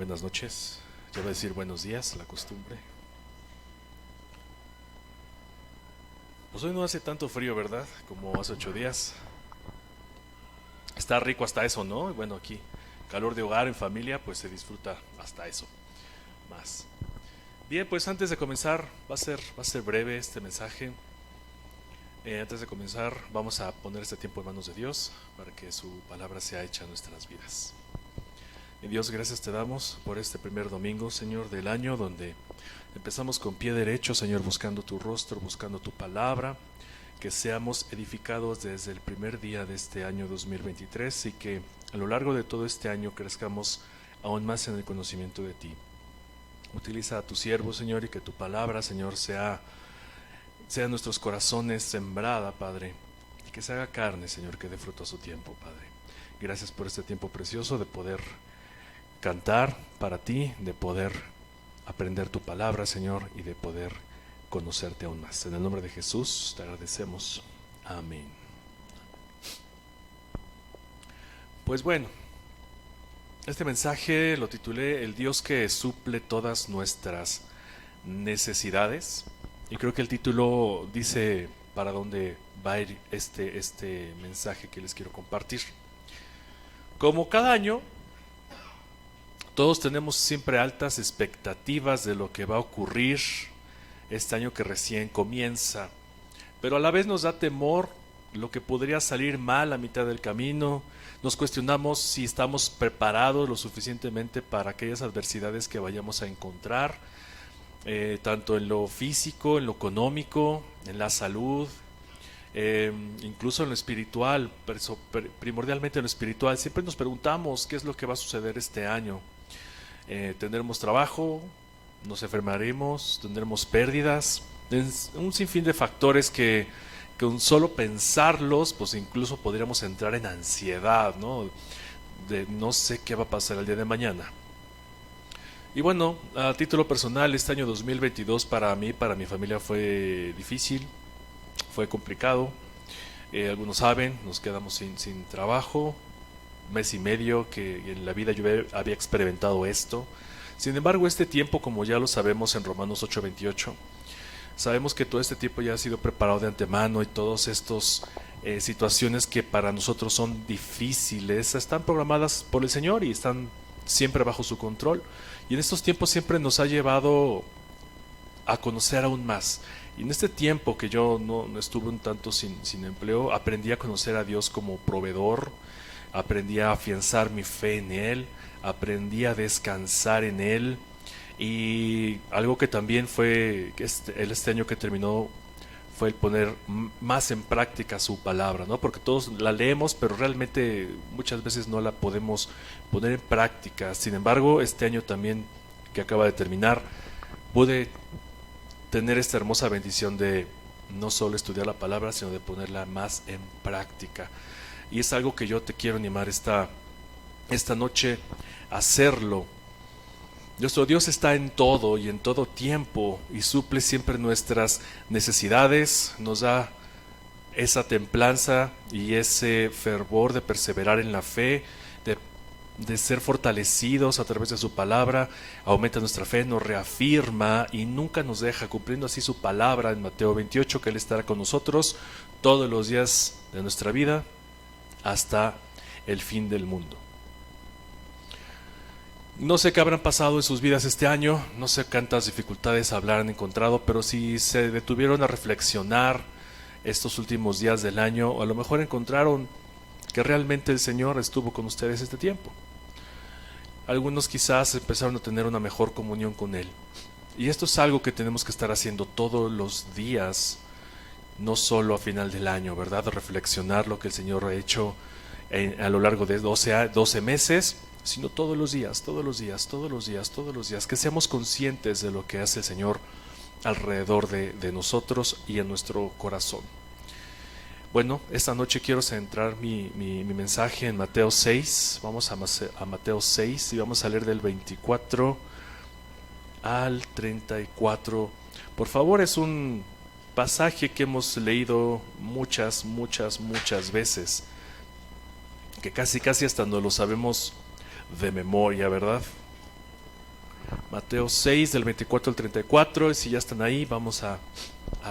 Buenas noches. Ya voy a decir buenos días, la costumbre. Pues hoy no hace tanto frío, ¿verdad? Como hace 8 días. Está rico hasta eso, ¿no? Y bueno, aquí, calor de hogar en familia, pues se disfruta hasta eso más. Bien, pues antes de comenzar, va a ser breve este mensaje. Antes de comenzar, vamos a poner este tiempo en manos de Dios para que su palabra sea hecha en nuestras vidas. Y Dios, gracias te damos por este primer domingo, Señor, del año, donde empezamos con pie derecho, Señor, buscando tu rostro, buscando tu palabra, que seamos edificados desde el primer día de este año 2023 y que a lo largo de todo este año crezcamos aún más en el conocimiento de ti. Utiliza a tu siervo, Señor, y que tu palabra, Señor, sea en nuestros corazones sembrada, Padre, y que se haga carne, Señor, que dé fruto a su tiempo, Padre. Gracias por este tiempo precioso de poder cantar para ti, de poder aprender tu palabra, Señor, y de poder conocerte aún más. En el nombre de Jesús te agradecemos. Amén. Pues bueno, este mensaje lo titulé El Dios que suple todas nuestras necesidades. Y creo que el título dice para dónde va a ir este mensaje que les quiero compartir. Como cada año, todos tenemos siempre altas expectativas de lo que va a ocurrir este año que recién comienza, pero a la vez nos da temor lo que podría salir mal a mitad del camino. Nos cuestionamos si estamos preparados lo suficientemente para aquellas adversidades que vayamos a encontrar, tanto en lo físico, en lo económico, en la salud, incluso en lo espiritual, primordialmente en lo espiritual. Siempre nos preguntamos qué es lo que va a suceder este año. Tendremos trabajo, nos enfermaremos, tendremos pérdidas, un sinfín de factores que con solo pensarlos, pues incluso podríamos entrar en ansiedad, ¿no? De no sé qué va a pasar el día de mañana. Y bueno, a título personal, este año 2022 para mí, para mi familia fue difícil, fue complicado. Algunos saben, nos quedamos sin trabajo, mes y medio que en la vida yo había experimentado esto. Sin embargo, este tiempo, como ya lo sabemos en Romanos 8:28, sabemos que todo este tiempo ya ha sido preparado de antemano y todas estas situaciones que para nosotros son difíciles están programadas por el Señor y están siempre bajo su control. Y en estos tiempos siempre nos ha llevado a conocer aún más. Y en este tiempo que yo no estuve un tanto sin empleo, aprendí a conocer a Dios como proveedor, aprendí a afianzar mi fe en Él, aprendí a descansar en Él. Y algo que también fue este año que terminó fue el poner más en práctica su palabra, ¿no? Porque todos la leemos, pero realmente muchas veces no la podemos poner en práctica. Sin embargo, este año también que acaba de terminar, pude tener esta hermosa bendición de no solo estudiar la palabra, sino de ponerla más en práctica. Y es algo que yo te quiero animar esta noche a hacerlo. Nuestro Dios está en todo y en todo tiempo y suple siempre nuestras necesidades, nos da esa templanza y ese fervor de perseverar en la fe, de ser fortalecidos a través de su palabra, aumenta nuestra fe, nos reafirma y nunca nos deja, cumpliendo así su palabra en Mateo 28, que Él estará con nosotros todos los días de nuestra vida hasta el fin del mundo. No sé qué habrán pasado en sus vidas este año, no sé cuántas dificultades habrán encontrado, pero si se detuvieron a reflexionar estos últimos días del año, a lo mejor encontraron que realmente el Señor estuvo con ustedes este tiempo. Algunos quizás empezaron a tener una mejor comunión con Él. Y esto es algo que tenemos que estar haciendo todos los días, no solo a final del año, ¿verdad? Reflexionar lo que el Señor ha hecho a lo largo de 12 meses, sino todos los días, todos los días, todos los días, todos los días, que seamos conscientes de lo que hace el Señor alrededor de nosotros y en nuestro corazón. Bueno, esta noche quiero centrar mi mensaje en Mateo 6, vamos a Mateo 6 y vamos a leer del 24 al 34. Por favor, es un pasaje que hemos leído muchas veces, que casi hasta no lo sabemos de memoria, ¿verdad? Mateo 6 del 24 al 34, y si ya están ahí vamos a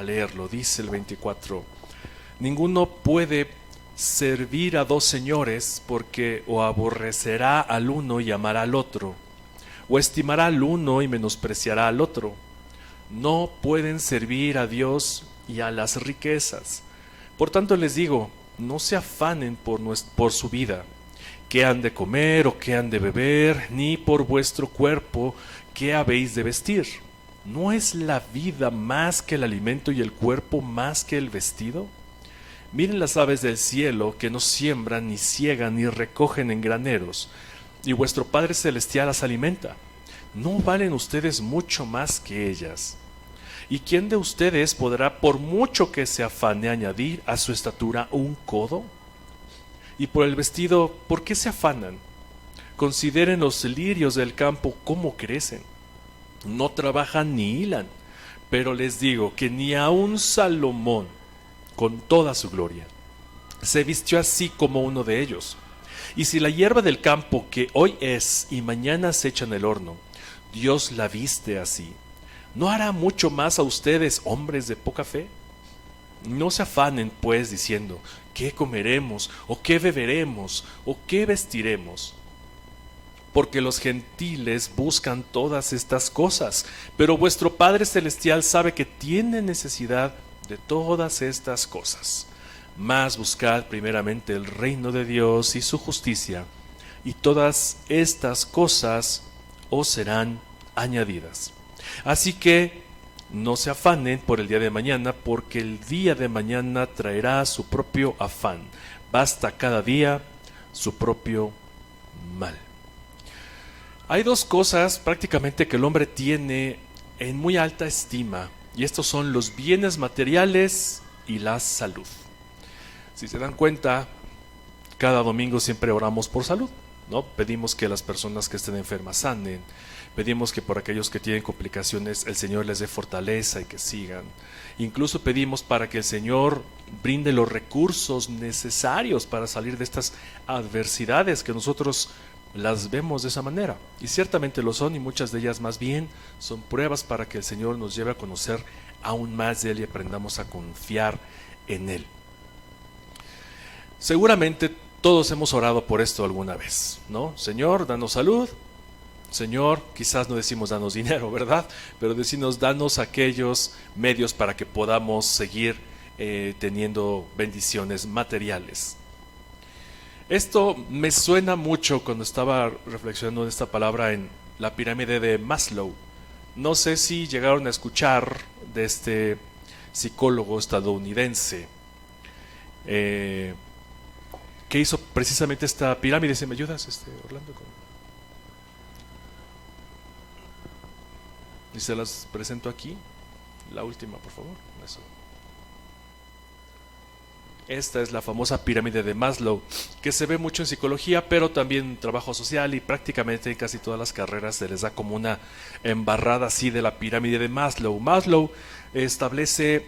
leerlo. Dice el 24: ninguno puede servir a dos señores, porque o aborrecerá al uno y amará al otro, o estimará al uno y menospreciará al otro. No pueden servir a Dios y a las riquezas. Por tanto les digo, no se afanen por su vida, qué han de comer o qué han de beber, ni por vuestro cuerpo, qué habéis de vestir. ¿No es la vida más que el alimento y el cuerpo más que el vestido? Miren las aves del cielo, que no siembran, ni ciegan, ni recogen en graneros, y vuestro Padre Celestial las alimenta. ¿No valen ustedes mucho más que ellas? ¿Y quién de ustedes podrá, por mucho que se afane, añadir a su estatura un codo? Y por el vestido, ¿por qué se afanan? Consideren los lirios del campo cómo crecen. No trabajan ni hilan, pero les digo que ni aun Salomón, con toda su gloria, se vistió así como uno de ellos. Y si la hierba del campo, que hoy es y mañana se echa en el horno, Dios la viste así, ¿no hará mucho más a ustedes, hombres de poca fe? No se afanen, pues, diciendo, ¿qué comeremos? ¿O qué beberemos? ¿O qué vestiremos? Porque los gentiles buscan todas estas cosas, pero vuestro Padre Celestial sabe que tiene necesidad de todas estas cosas. Mas buscad primeramente el reino de Dios y su justicia, y todas estas cosas os serán añadidas. Así que no se afanen por el día de mañana, porque el día de mañana traerá su propio afán. Basta cada día su propio mal. Hay dos cosas prácticamente que el hombre tiene en muy alta estima, y estos son los bienes materiales y la salud. Si se dan cuenta, cada domingo siempre oramos por salud, ¿no? Pedimos que las personas que estén enfermas sanen, pedimos que por aquellos que tienen complicaciones el Señor les dé fortaleza y que sigan. Incluso pedimos para que el Señor brinde los recursos necesarios para salir de estas adversidades que nosotros las vemos de esa manera. Y ciertamente lo son, y muchas de ellas más bien son pruebas para que el Señor nos lleve a conocer aún más de Él y aprendamos a confiar en Él. Seguramente todos hemos orado por esto alguna vez, ¿no? Señor, danos salud. Señor, quizás no decimos danos dinero, ¿verdad? Pero decimos danos aquellos medios para que podamos seguir teniendo bendiciones materiales. Esto me suena mucho cuando estaba reflexionando en esta palabra en la pirámide de Maslow. No sé si llegaron a escuchar de este psicólogo estadounidense que hizo precisamente esta pirámide. ¿Si me ayudas, Orlando? Y se las presento aquí. La última, por favor. Eso. Esta es la famosa pirámide de Maslow, que se ve mucho en psicología, pero también en trabajo social, y prácticamente en casi todas las carreras se les da como una embarrada así de la pirámide de Maslow. Maslow establece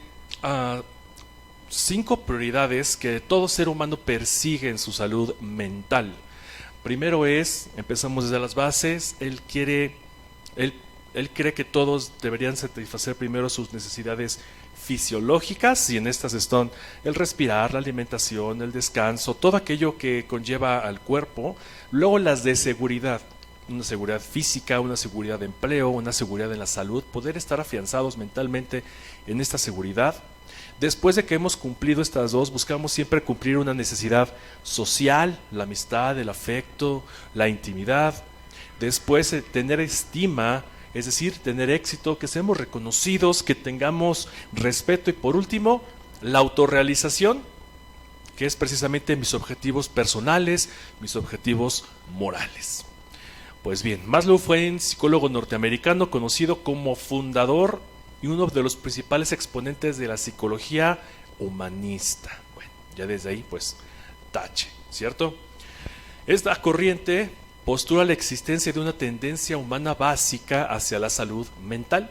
5 prioridades que todo ser humano persigue en su salud mental. Primero empezamos desde las bases, él cree que todos deberían satisfacer primero sus necesidades fisiológicas, y en estas están el respirar, la alimentación, el descanso, todo aquello que conlleva al cuerpo. Luego las de seguridad, una seguridad física, una seguridad de empleo, una seguridad en la salud, poder estar afianzados mentalmente en esta seguridad. Después de que hemos cumplido estas dos, buscamos siempre cumplir una necesidad social, la amistad, el afecto, la intimidad. Después tener estima, es decir, tener éxito, que seamos reconocidos, que tengamos respeto, y por último, la autorrealización, que es precisamente mis objetivos personales, mis objetivos morales. Pues bien, Maslow fue un psicólogo norteamericano conocido como fundador y uno de los principales exponentes de la psicología humanista. Bueno, ya desde ahí, pues, tache, ¿cierto? Esta corriente postula la existencia de una tendencia humana básica hacia la salud mental,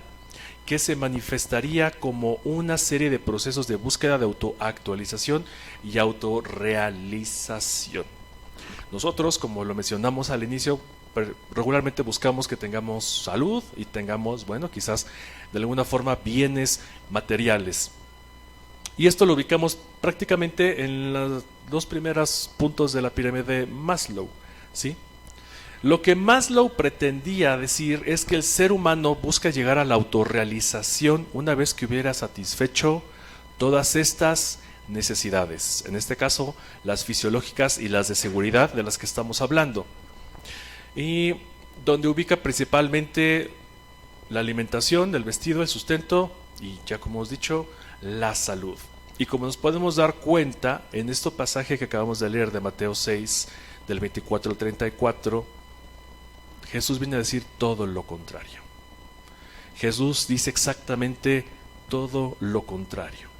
que se manifestaría como una serie de procesos de búsqueda de autoactualización y autorrealización. Nosotros, como lo mencionamos al inicio, Regularmente buscamos que tengamos salud y tengamos, bueno, quizás de alguna forma bienes materiales. Y esto lo ubicamos prácticamente en los dos primeros puntos de la pirámide de Maslow, ¿sí? Lo que Maslow pretendía decir es que el ser humano busca llegar a la autorrealización una vez que hubiera satisfecho todas estas necesidades, en este caso las fisiológicas y las de seguridad de las que estamos hablando, y donde ubica principalmente la alimentación, el vestido, el sustento y, ya como hemos dicho, la salud. Y como nos podemos dar cuenta en este pasaje que acabamos de leer de Mateo 6, del 24 al 34, Jesús viene a decir todo lo contrario. Jesús dice exactamente todo lo contrario.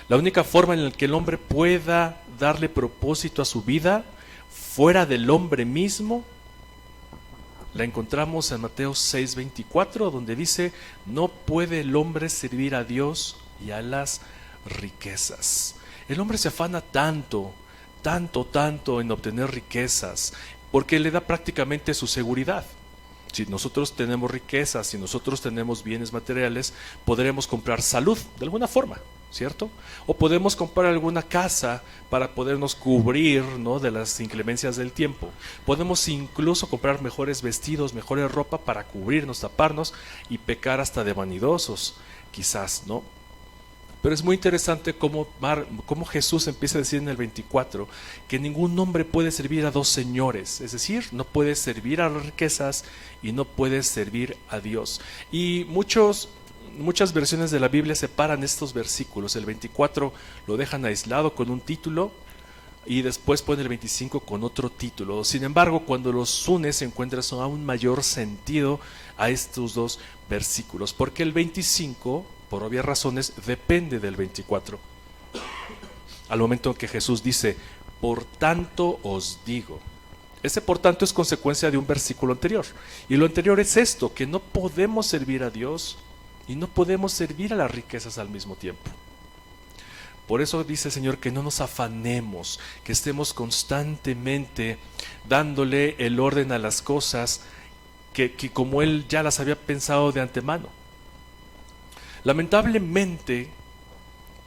La única forma en la que el hombre pueda darle propósito a su vida fuera del hombre mismo la encontramos en Mateo 6:24, donde dice: no puede el hombre servir a Dios y a las riquezas. El hombre se afana tanto en obtener riquezas, porque le da prácticamente su seguridad. Si nosotros tenemos riquezas, si nosotros tenemos bienes materiales, podremos comprar salud de alguna forma, ¿cierto? O podemos comprar alguna casa para podernos cubrir, ¿no?, de las inclemencias del tiempo. Podemos incluso comprar mejores vestidos, mejores ropa para cubrirnos, taparnos y pecar hasta de vanidosos, quizás, ¿no? Pero es muy interesante cómo Jesús empieza a decir en el 24 que ningún hombre puede servir a dos señores, es decir, no puede servir a las riquezas y no puede servir a Dios. Y muchas versiones de la Biblia separan estos versículos. El 24 lo dejan aislado con un título y después pone el 25 con otro título. Sin embargo, cuando los unes encuentras aún mayor sentido a estos dos versículos, porque el 25, por obvias razones, depende del 24. Al momento en que Jesús dice: por tanto os digo. Ese por tanto es consecuencia de un versículo anterior. Y lo anterior es esto, que no podemos servir a Dios y no podemos servir a las riquezas al mismo tiempo. Por eso dice el Señor que no nos afanemos, que estemos constantemente dándole el orden a las cosas que como Él ya las había pensado de antemano. Lamentablemente,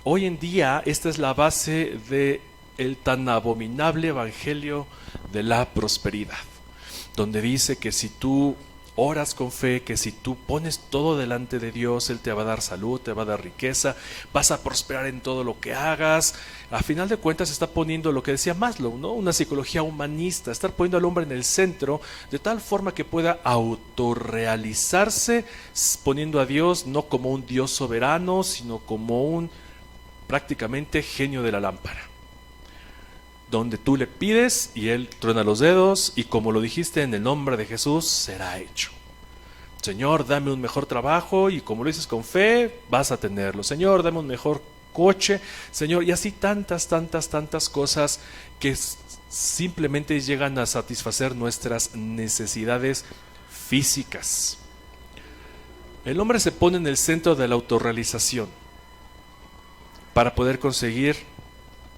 hoy en día esta es la base del tan abominable evangelio de la prosperidad, donde dice que si tú oras con fe, que si tú pones todo delante de Dios, Él te va a dar salud, te va a dar riqueza, vas a prosperar en todo lo que hagas. A final de cuentas está poniendo lo que decía Maslow, ¿no?, una psicología humanista, estar poniendo al hombre en el centro de tal forma que pueda autorrealizarse, poniendo a Dios no como un Dios soberano, sino como un prácticamente genio de la lámpara, donde tú le pides y Él truena los dedos y, como lo dijiste, en el nombre de Jesús será hecho. Señor, dame un mejor trabajo, y como lo dices con fe, vas a tenerlo. Señor, dame un mejor coche, Señor, y así tantas cosas que simplemente llegan a satisfacer nuestras necesidades físicas. El hombre se pone en el centro de la autorrealización para poder conseguir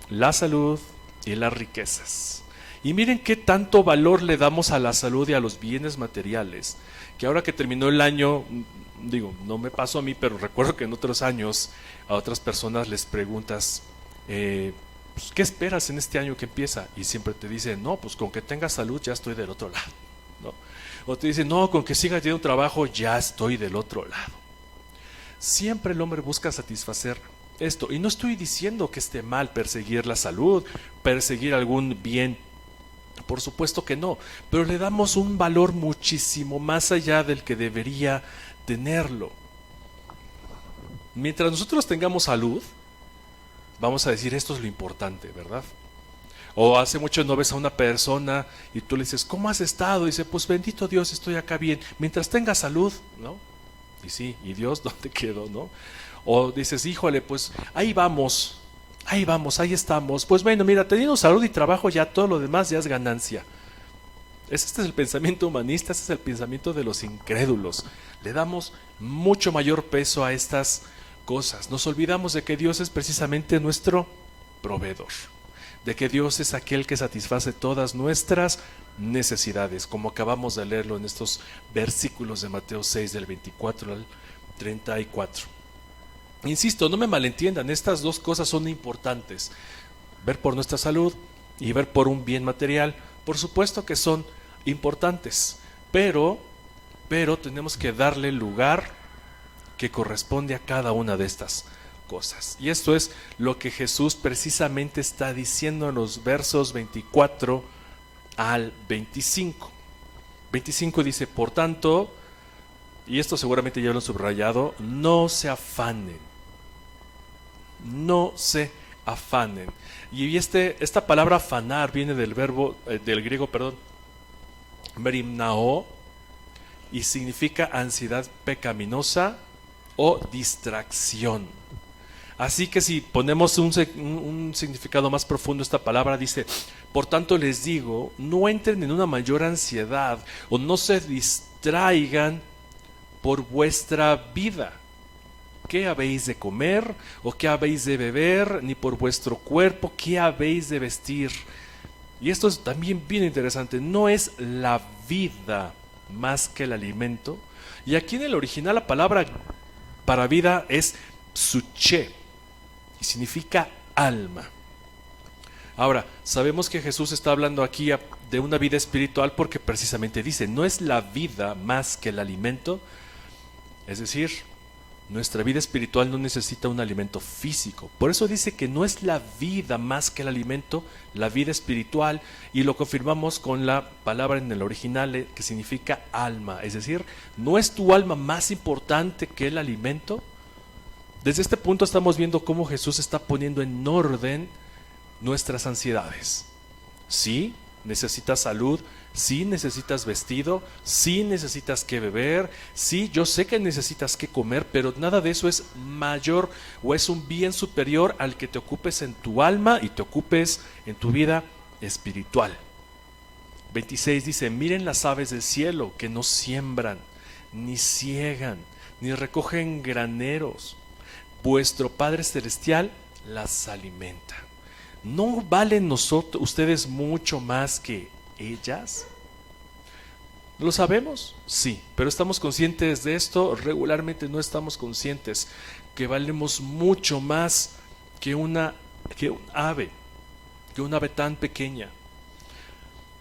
la salud y las riquezas. Y miren qué tanto valor le damos a la salud y a los bienes materiales, que ahora que terminó el año, no me pasó a mí, pero recuerdo que en otros años a otras personas les preguntas, pues, ¿qué esperas en este año que empieza? Y siempre te dicen: no, pues con que tenga salud ya estoy del otro lado, ¿no? O te dicen: no, con que siga teniendo un trabajo ya estoy del otro lado. Siempre el hombre busca satisfacer esto, y no estoy diciendo que esté mal perseguir la salud, perseguir algún bien, por supuesto que no, pero le damos un valor muchísimo más allá del que debería tenerlo. Mientras nosotros tengamos salud, vamos a decir: esto es lo importante, ¿verdad? O hace mucho no ves a una persona y tú le dices: ¿cómo has estado? Y dice: pues bendito Dios, estoy acá bien, mientras tenga salud, ¿no? Y sí, ¿y Dios dónde quedó, no? O dices: híjole, pues ahí vamos, ahí estamos. Pues bueno, mira, teniendo salud y trabajo, ya todo lo demás ya es ganancia. Este es el pensamiento humanista, este es el pensamiento de los incrédulos. Le damos mucho mayor peso a estas cosas. Nos olvidamos de que Dios es precisamente nuestro proveedor, de que Dios es aquel que satisface todas nuestras necesidades, como acabamos de leerlo en estos versículos de Mateo 6 del 24 al 34. Insisto, no me malentiendan, estas dos cosas son importantes. Ver por nuestra salud y ver por un bien material, por supuesto que son importantes, pero tenemos que darle el lugar que corresponde a cada una de estas cosas. Y esto es lo que Jesús precisamente está diciendo en los versos 24 al 25. 25 dice, por tanto, y esto seguramente ya lo han subrayado, no se afanen. No se afanen. Y esta palabra afanar viene del griego, merimnao, y significa ansiedad pecaminosa o distracción. Así que si ponemos un significado más profundo, esta palabra dice, por tanto les digo, no entren en una mayor ansiedad o no se distraigan por vuestra vida. ¿Qué habéis de comer o qué habéis de beber? Ni por vuestro cuerpo, ¿qué habéis de vestir? Y esto es también bien interesante, no es la vida más que el alimento. Y aquí en el original la palabra para vida es psuche y significa alma. Ahora, sabemos que Jesús está hablando aquí de una vida espiritual porque precisamente dice, no es la vida más que el alimento. Es decir, nuestra vida espiritual no necesita un alimento físico. Por eso dice que no es la vida más que el alimento, la vida espiritual, y lo confirmamos con la palabra en el original que significa alma. Es decir, ¿no es tu alma más importante que el alimento? Desde este punto estamos viendo cómo Jesús está poniendo en orden nuestras ansiedades. Sí, necesitas salud, sí necesitas vestido, sí necesitas que beber, sí, yo sé que necesitas que comer, pero nada de eso es mayor o es un bien superior al que te ocupes en tu alma y te ocupes en tu vida espiritual. 26 dice, miren las aves del cielo que no siembran, ni ciegan, ni recogen graneros. Vuestro Padre Celestial las alimenta. ¿No valen ustedes mucho más que ellas? ¿Lo sabemos? Sí, pero ¿estamos conscientes de esto? Regularmente no estamos conscientes que valemos mucho más que un ave tan pequeña.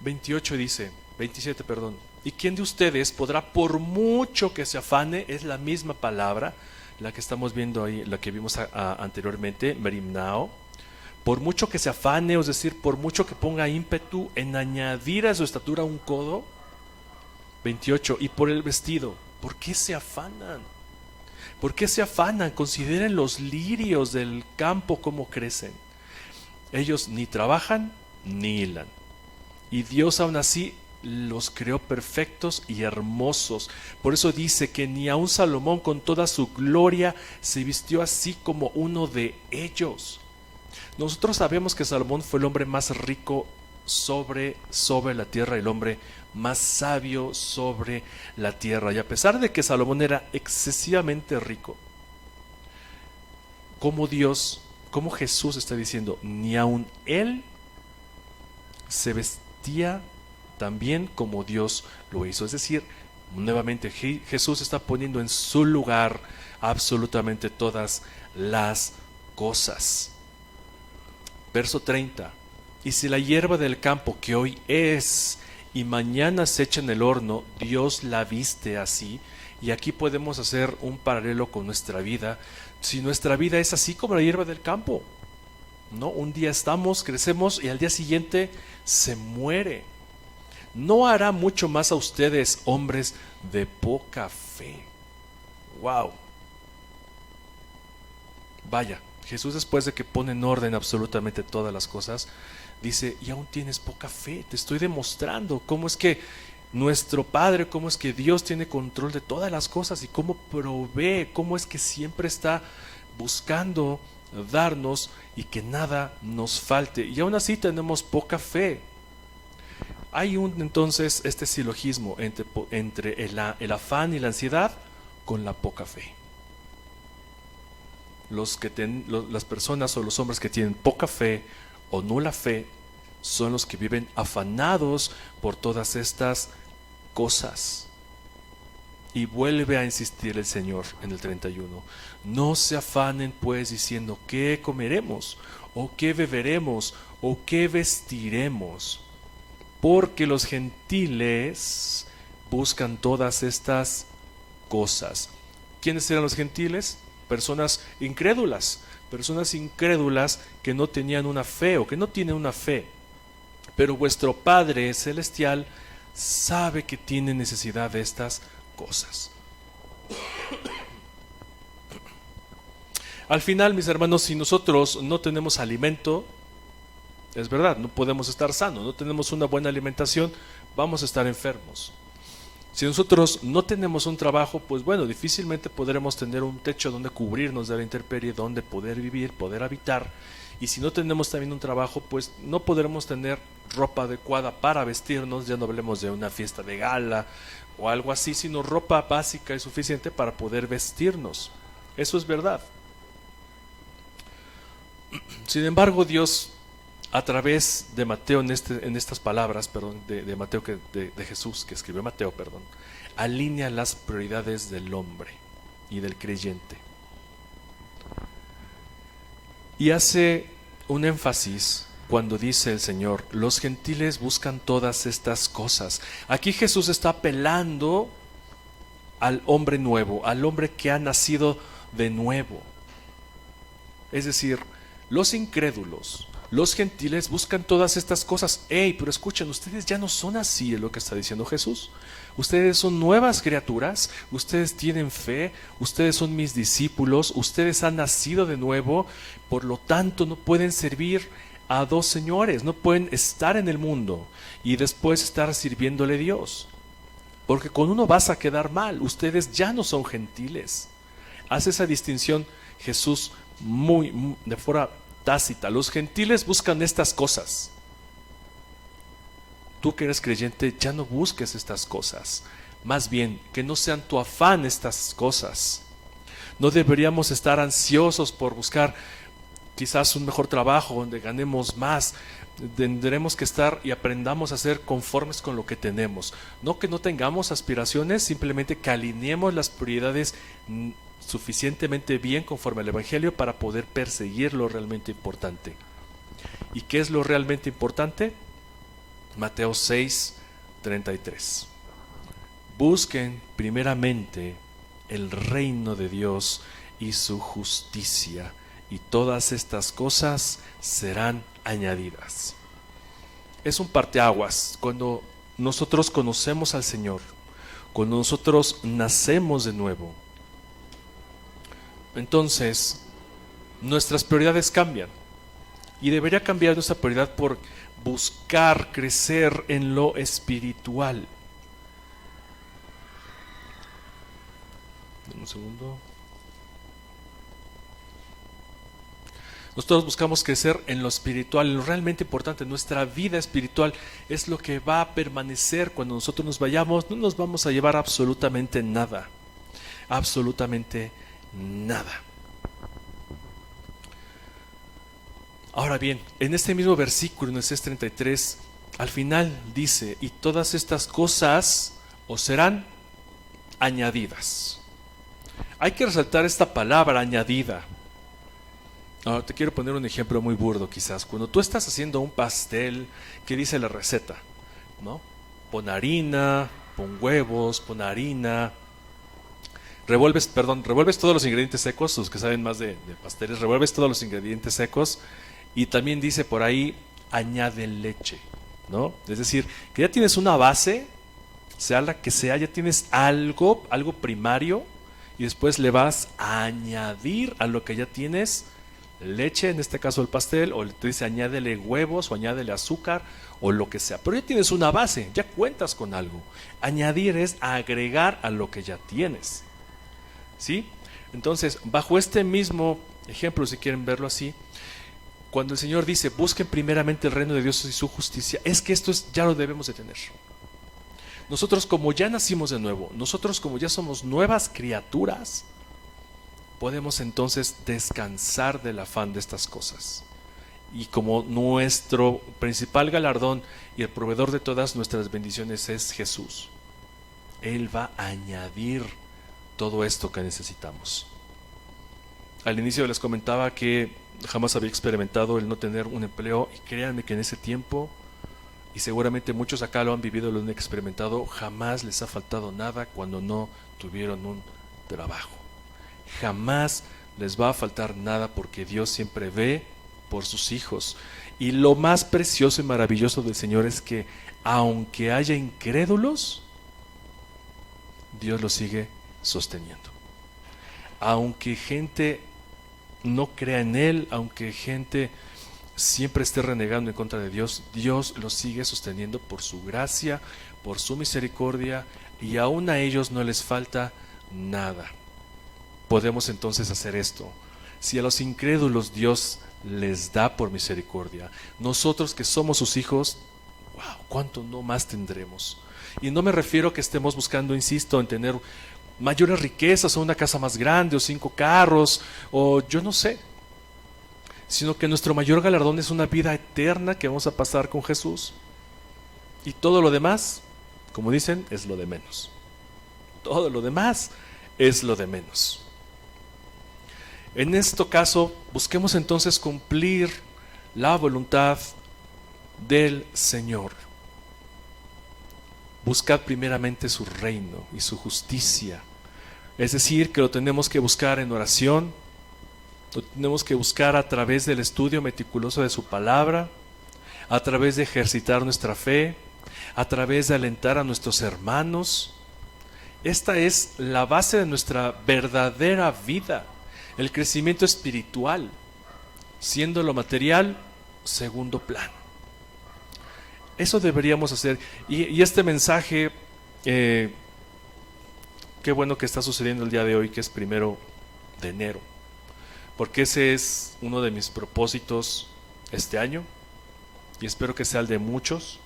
27, ¿y quién de ustedes podrá, por mucho que se afane? Es la misma palabra, la que estamos viendo ahí, la que vimos anteriormente, merimnao. Por mucho que se afane, es decir, por mucho que ponga ímpetu en añadir a su estatura un codo. 28, y por el vestido, ¿por qué se afanan? ¿Por qué se afanan? Consideren los lirios del campo cómo crecen. Ellos ni trabajan ni hilan. Y Dios aún así los creó perfectos y hermosos. Por eso dice que ni aun Salomón con toda su gloria se vistió así como uno de ellos. Nosotros sabemos que Salomón fue el hombre más rico sobre la tierra, el hombre más sabio sobre la tierra. Y a pesar de que Salomón era excesivamente rico, como Jesús está diciendo, ni aun él se vestía tan bien como Dios lo hizo. Es decir, nuevamente Jesús está poniendo en su lugar absolutamente todas las cosas. Verso 30. Y si la hierba del campo que hoy es y mañana se echa en el horno, Dios la viste así. Y aquí podemos hacer un paralelo con nuestra vida. Si nuestra vida es así como la hierba del campo, ¿no? Un día crecemos y al día siguiente se muere. ¿No hará mucho más a ustedes, hombres de poca fe? ¡Wow! Vaya, Jesús, después de que pone en orden absolutamente todas las cosas, dice, y aún tienes poca fe. Te estoy demostrando cómo es que nuestro Padre, cómo es que Dios tiene control de todas las cosas y cómo provee, cómo es que siempre está buscando darnos y que nada nos falte. Y aún así tenemos poca fe. Hay entonces este silogismo entre el afán y la ansiedad con la poca fe. Las personas o los hombres que tienen poca fe o nula fe son los que viven afanados por todas estas cosas. Y vuelve a insistir el Señor en el 31. No se afanen pues diciendo qué comeremos, o qué beberemos, o qué vestiremos, porque los gentiles buscan todas estas cosas. ¿Quiénes eran los gentiles? Personas incrédulas que no tenían una fe o que no tienen una fe. Pero vuestro Padre Celestial sabe que tienen necesidad de estas cosas. Al final, mis hermanos, si nosotros no tenemos alimento, es verdad, no podemos estar sanos, no tenemos una buena alimentación, vamos a estar enfermos. Si nosotros no tenemos un trabajo, pues bueno, difícilmente podremos tener un techo donde cubrirnos de la intemperie, donde poder vivir, poder habitar. Y si no tenemos también un trabajo, pues no podremos tener ropa adecuada para vestirnos, ya no hablemos de una fiesta de gala o algo así, sino ropa básica y suficiente para poder vestirnos. Eso es verdad. Sin embargo, Dios, a través de Mateo, en estas palabras, de Mateo, de Jesús, que escribió Mateo, alinea las prioridades del hombre y del creyente. Y hace un énfasis cuando dice el Señor, los gentiles buscan todas estas cosas. Aquí Jesús está apelando al hombre nuevo, al hombre que ha nacido de nuevo. Es decir, los incrédulos, los gentiles buscan todas estas cosas. Pero escuchen, ustedes ya no son así, es lo que está diciendo Jesús. Ustedes son nuevas criaturas, ustedes tienen fe, ustedes son mis discípulos, ustedes han nacido de nuevo, por lo tanto no pueden servir a dos señores, no pueden estar en el mundo y después estar sirviéndole a Dios, porque con uno vas a quedar mal. Ustedes ya no son gentiles. Hace esa distinción Jesús muy de forma tácita. Los gentiles buscan estas cosas. Tú que eres creyente, ya no busques estas cosas. Más bien, que no sean tu afán estas cosas. No deberíamos estar ansiosos por buscar quizás un mejor trabajo donde ganemos más. Tendremos que estar y aprendamos a ser conformes con lo que tenemos. No que no tengamos aspiraciones, simplemente que alineemos las prioridades suficientemente bien conforme al Evangelio para poder perseguir lo realmente importante. ¿Y qué es lo realmente importante? Mateo 6:33. Busquen primeramente el reino de Dios y su justicia, y todas estas cosas serán añadidas. Es un parteaguas cuando nosotros conocemos al Señor, cuando nosotros nacemos de nuevo. Entonces, nuestras prioridades cambian. Y debería cambiar nuestra prioridad por buscar crecer en lo espiritual. Un segundo. Nosotros buscamos crecer en lo espiritual, en lo realmente importante. Nuestra vida espiritual es lo que va a permanecer cuando nosotros nos vayamos. No nos vamos a llevar absolutamente nada. Absolutamente nada. Ahora bien, en este mismo versículo, en el 6:33, al final dice, y todas estas cosas os serán añadidas. Hay que resaltar esta palabra añadida. Ahora te quiero poner un ejemplo muy burdo quizás. Cuando tú estás haciendo un pastel, ¿qué dice la receta? ¿No? Pon harina, pon huevos, pon harina. Revuelves todos los ingredientes secos, los que saben más de pasteles, revuelves todos los ingredientes secos. Y también dice por ahí, añade leche, ¿no? Es decir, que ya tienes una base, sea la que sea, ya tienes algo primario, y después le vas a añadir a lo que ya tienes leche, en este caso el pastel, o te dice añádele huevos, o añádele azúcar, o lo que sea. Pero ya tienes una base, ya cuentas con algo. Añadir es agregar a lo que ya tienes, ¿sí? Entonces, bajo este mismo ejemplo, si quieren verlo así, cuando el Señor dice, busquen primeramente el reino de Dios y su justicia, es que ya lo debemos de tener. Nosotros como ya nacimos de nuevo, nosotros como ya somos nuevas criaturas, podemos entonces descansar del afán de estas cosas Y como nuestro principal galardón y el proveedor de todas nuestras bendiciones es Jesús, Él va a añadir todo esto que necesitamos. Al inicio les comentaba que jamás había experimentado el no tener un empleo, y créanme que en ese tiempo, y seguramente muchos acá lo han vivido, lo han experimentado, jamás les ha faltado nada cuando no tuvieron un trabajo. Jamás les va a faltar nada, porque Dios siempre ve por sus hijos. Y lo más precioso y maravilloso del Señor es que aunque haya incrédulos, Dios los sigue sosteniendo. Aunque gente no crea en Él, aunque gente siempre esté renegando en contra de Dios, Dios los sigue sosteniendo por su gracia, por su misericordia, y aún a ellos no les falta nada. Podemos entonces hacer esto. Si a los incrédulos Dios les da por misericordia, nosotros que somos sus hijos, wow, ¿cuánto no más tendremos? Y no me refiero a que estemos buscando, insisto, en tener mayores riquezas o una casa más grande o 5 carros o yo no sé, sino que nuestro mayor galardón es una vida eterna que vamos a pasar con Jesús, y todo lo demás, como dicen, es lo de menos. Todo lo demás es lo de menos. En este caso, busquemos entonces cumplir la voluntad del Señor. Buscad primeramente su reino y su justicia. Es decir, que lo tenemos que buscar en oración, lo tenemos que buscar a través del estudio meticuloso de su palabra, a través de ejercitar nuestra fe, a través de alentar a nuestros hermanos. Esta es la base de nuestra verdadera vida, el crecimiento espiritual, siendo lo material segundo plano. Eso deberíamos hacer. Y este mensaje, qué bueno que está sucediendo el día de hoy, que es 1 de enero, porque ese es uno de mis propósitos este año, y espero que sea el de muchos.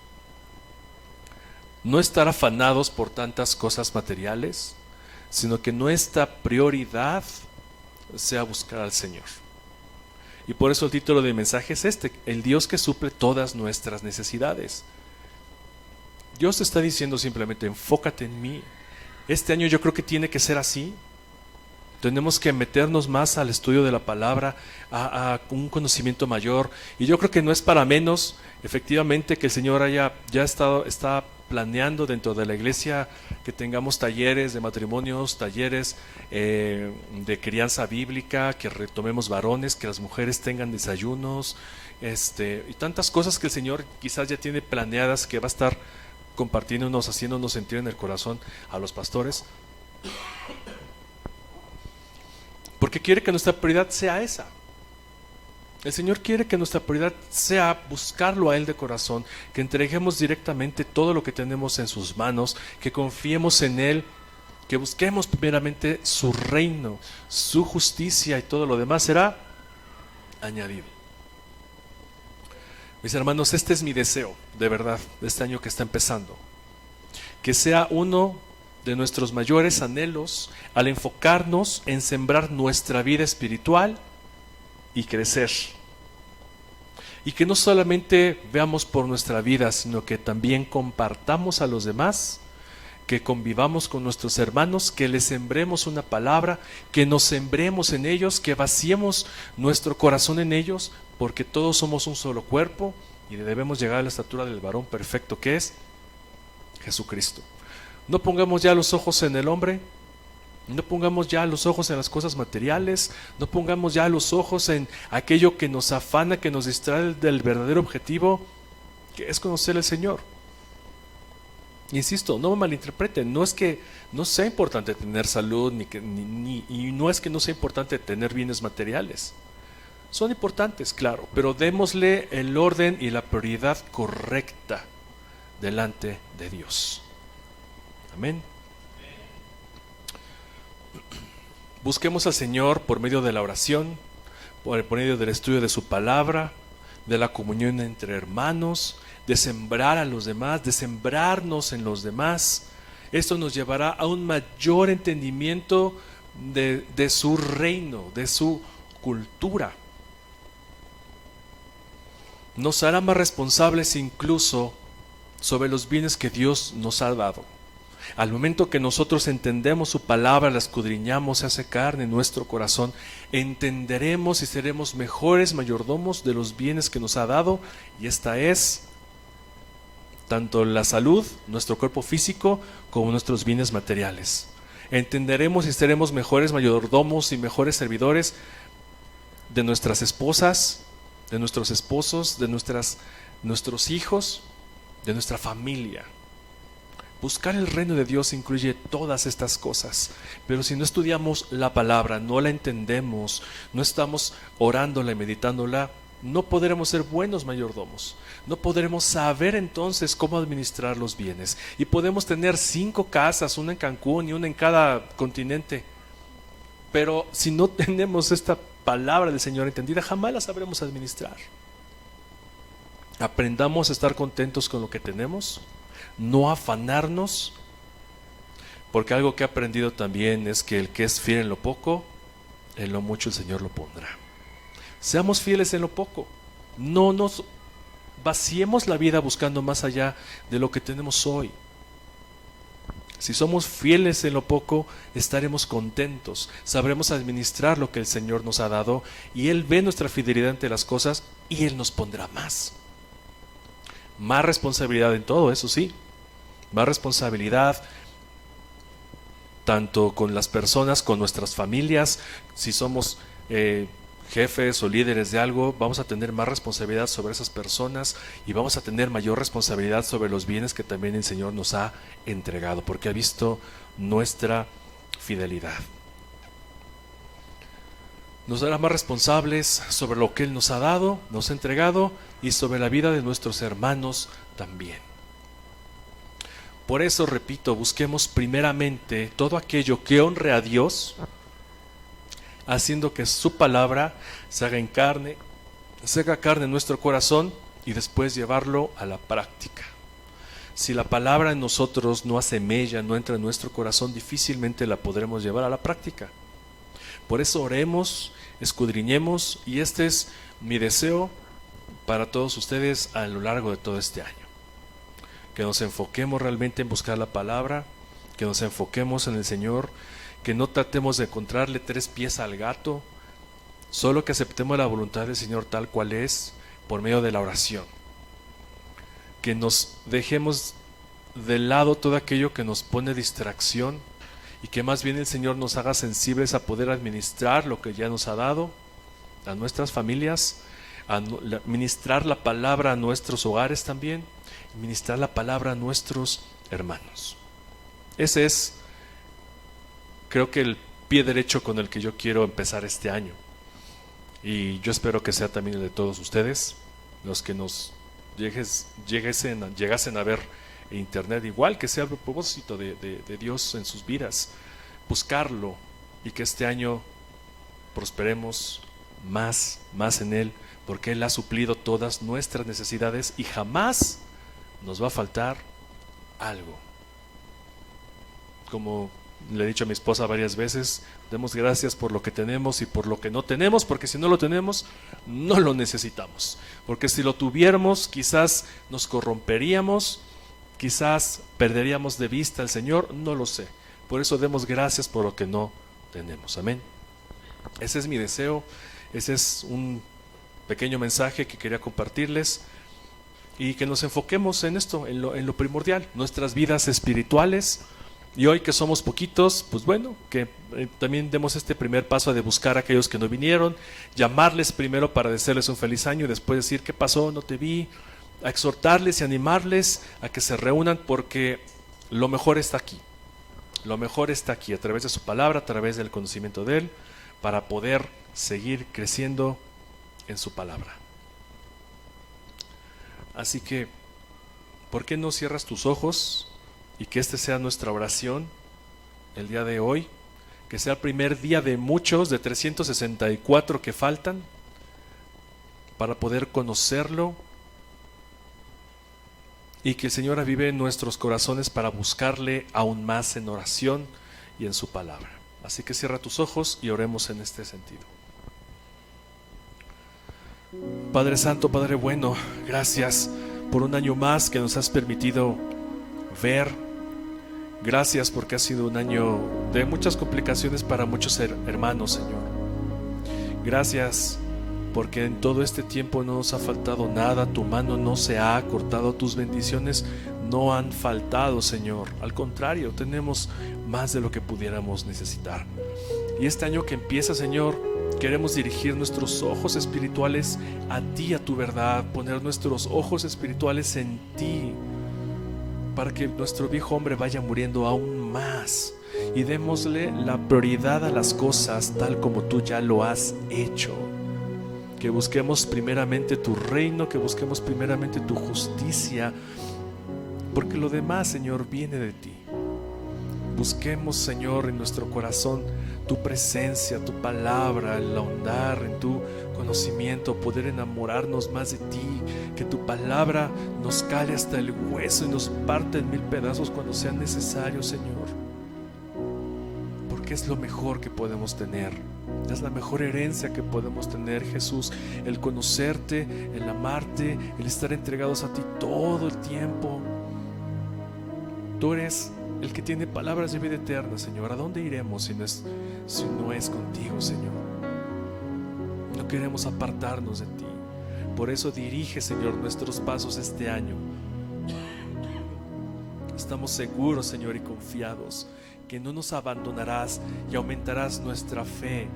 No estar afanados por tantas cosas materiales, sino que nuestra prioridad sea buscar al Señor. Y por eso el título del mensaje es este: el Dios que suple todas nuestras necesidades. Dios está diciendo simplemente: enfócate en mí. Este año yo creo que tiene que ser así. Tenemos que meternos más al estudio de la palabra, a un conocimiento mayor. Y yo creo que no es para menos, efectivamente, que el Señor está planeando dentro de la iglesia que tengamos talleres de matrimonios, talleres de crianza bíblica, que retomemos varones, que las mujeres tengan desayunos, y tantas cosas que el Señor quizás ya tiene planeadas, que va a estar compartiéndonos, haciéndonos sentir en el corazón a los pastores, porque quiere que nuestra prioridad sea esa. El Señor quiere que nuestra prioridad sea buscarlo a Él de corazón, que entreguemos directamente todo lo que tenemos en sus manos, que confiemos en Él, que busquemos primeramente su reino, su justicia, y todo lo demás será añadido. Mis hermanos, este es mi deseo, de verdad, de este año que está empezando, que sea uno de nuestros mayores anhelos al enfocarnos en sembrar nuestra vida espiritual y crecer. Y que no solamente veamos por nuestra vida, sino que también compartamos a los demás, que convivamos con nuestros hermanos, que les sembremos una palabra, que nos sembremos en ellos, que vaciemos nuestro corazón en ellos, porque todos somos un solo cuerpo y debemos llegar a la estatura del varón perfecto, que es Jesucristo. No pongamos ya los ojos en el hombre, no pongamos ya los ojos en las cosas materiales, no pongamos ya los ojos en aquello que nos afana, que nos distrae del verdadero objetivo, que es conocer al Señor. Insisto, no me malinterpreten, no es que no sea importante tener salud, y no es que no sea importante tener bienes materiales. Son importantes, claro, pero démosle el orden y la prioridad correcta delante de Dios. Amén. Busquemos al Señor por medio de la oración, por medio del estudio de su palabra, de la comunión entre hermanos, de sembrar a los demás, de sembrarnos en los demás. Esto nos llevará a un mayor entendimiento de su reino, de su cultura. nos hará más responsables incluso sobre los bienes que Dios nos ha dado. Al momento que nosotros entendemos su palabra, la escudriñamos, se hace carne en nuestro corazón, entenderemos y seremos mejores mayordomos de los bienes que nos ha dado, y esta es tanto la salud, nuestro cuerpo físico, como nuestros bienes materiales. Entenderemos y seremos mejores mayordomos y mejores servidores de nuestras esposas, de nuestros esposos, de nuestros hijos, de nuestra familia. Buscar el reino de Dios incluye todas estas cosas, pero si no estudiamos la palabra, no la entendemos, no estamos orándola y meditándola, no podremos ser buenos mayordomos, no podremos saber entonces cómo administrar los bienes. Y podemos tener 5 casas, una en Cancún y una en cada continente, pero si no tenemos esta palabra del Señor entendida, jamás la sabremos administrar. Aprendamos a estar contentos con lo que tenemos, no afanarnos, porque algo que he aprendido también es que el que es fiel en lo poco, en lo mucho el Señor lo pondrá. Seamos fieles en lo poco, no nos vaciemos la vida buscando más allá de lo que tenemos hoy. Si somos fieles en lo poco, estaremos contentos, sabremos administrar lo que el Señor nos ha dado, y Él ve nuestra fidelidad ante las cosas y Él nos pondrá más. Más responsabilidad en todo, eso sí, más responsabilidad tanto con las personas, con nuestras familias. Si somos jefes o líderes de algo, vamos a tener más responsabilidad sobre esas personas y vamos a tener mayor responsabilidad sobre los bienes que también el Señor nos ha entregado, porque ha visto nuestra fidelidad. Nos hará más responsables sobre lo que Él nos ha dado, nos ha entregado, y sobre la vida de nuestros hermanos también. Por eso, repito, busquemos primeramente todo aquello que honre a Dios, haciendo que su palabra se haga carne en nuestro corazón, y después llevarlo a la práctica. Si la palabra en nosotros no hace mella, no entra en nuestro corazón, difícilmente la podremos llevar a la práctica. Por eso oremos, escudriñemos, y este es mi deseo para todos ustedes a lo largo de todo este año. Que nos enfoquemos realmente en buscar la palabra, que nos enfoquemos en el Señor, que no tratemos de encontrarle 3 pies al gato, solo que aceptemos la voluntad del Señor tal cual es, por medio de la oración. Que nos dejemos de lado todo aquello que nos pone distracción, y que más bien el Señor nos haga sensibles a poder administrar lo que ya nos ha dado a nuestras familias, a ministrar la palabra a nuestros hogares también, ministrar la palabra a nuestros hermanos. Ese es, creo que, el pie derecho con el que yo quiero empezar este año, y yo espero que sea también el de todos ustedes, los que nos llegasen a ver internet, igual, que sea el propósito de Dios en sus vidas, buscarlo, y que este año prosperemos más en Él, porque Él ha suplido todas nuestras necesidades y jamás nos va a faltar algo. Como le he dicho a mi esposa varias veces, demos gracias por lo que tenemos y por lo que no tenemos, porque si no lo tenemos, no lo necesitamos, porque si lo tuviéramos, quizás nos corromperíamos, quizás perderíamos de vista al Señor, no lo sé. Por eso demos gracias por lo que no tenemos. Amén. Ese es mi deseo, ese es un pequeño mensaje que quería compartirles, y que nos enfoquemos en esto, en lo primordial, nuestras vidas espirituales. Y hoy que somos poquitos, pues bueno, que también demos este primer paso de buscar a aquellos que no vinieron, llamarles primero para desearles un feliz año, y después decir: ¿qué pasó? No te vi. A exhortarles y animarles a que se reúnan, porque lo mejor está aquí. Lo mejor está aquí, a través de su palabra, a través del conocimiento de Él, para poder seguir creciendo en su palabra. Así que, ¿por qué no cierras tus ojos? Y que este sea nuestra oración el día de hoy, que sea el primer día de muchos, de 364 que faltan, para poder conocerlo, y que el Señor avive en nuestros corazones para buscarle aún más en oración y en su palabra. Así que cierra tus ojos y oremos en este sentido. Padre Santo, Padre bueno, gracias por un año más que nos has permitido ver. Gracias porque ha sido un año de muchas complicaciones para muchos hermanos, Señor. Gracias porque en todo este tiempo no nos ha faltado nada, tu mano no se ha cortado, tus bendiciones no han faltado, Señor. Al contrario, tenemos más de lo que pudiéramos necesitar. Y este año que empieza, Señor, queremos dirigir nuestros ojos espirituales a ti, a tu verdad, poner nuestros ojos espirituales en ti, para que nuestro viejo hombre vaya muriendo aún más y démosle la prioridad a las cosas tal como tú ya lo has hecho. Que busquemos primeramente tu reino, que busquemos primeramente tu justicia, porque lo demás, Señor, viene de ti. Busquemos, Señor, en nuestro corazón tu presencia, tu palabra, el ahondar en tu conocimiento, poder enamorarnos más de ti, que tu palabra nos cale hasta el hueso y nos parte en 1000 pedazos cuando sea necesario, Señor, porque es lo mejor que podemos tener. Es la mejor herencia que podemos tener, Jesús, el conocerte, el amarte, el estar entregados a ti todo el tiempo. Tú eres el que tiene palabras de vida eterna, Señor. ¿A dónde iremos si no es contigo, Señor? No queremos apartarnos de ti. Por eso dirige, Señor, nuestros pasos este año. Estamos seguros, Señor, y confiados que no nos abandonarás y aumentarás nuestra fe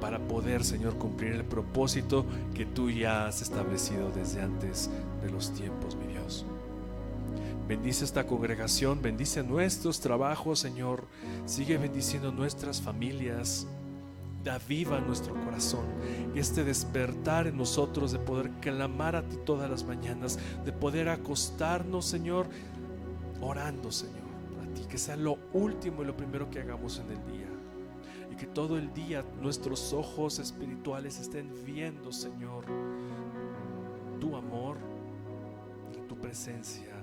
para poder, Señor, cumplir el propósito que tú ya has establecido desde antes de los tiempos, mi Dios. Bendice esta congregación, bendice nuestros trabajos, Señor. Sigue bendiciendo nuestras familias. Aviva nuestro corazón, este despertar en nosotros de poder clamar a ti todas las mañanas, de poder acostarnos, Señor, orando, Señor, a ti, que sea lo último y lo primero que hagamos en el día, y que todo el día nuestros ojos espirituales estén viendo, Señor, tu amor y tu presencia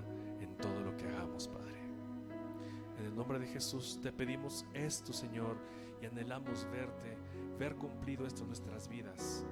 en todo lo que hagamos, Padre. En el nombre de Jesús te pedimos esto, Señor, y anhelamos ver cumplido esto en nuestras vidas.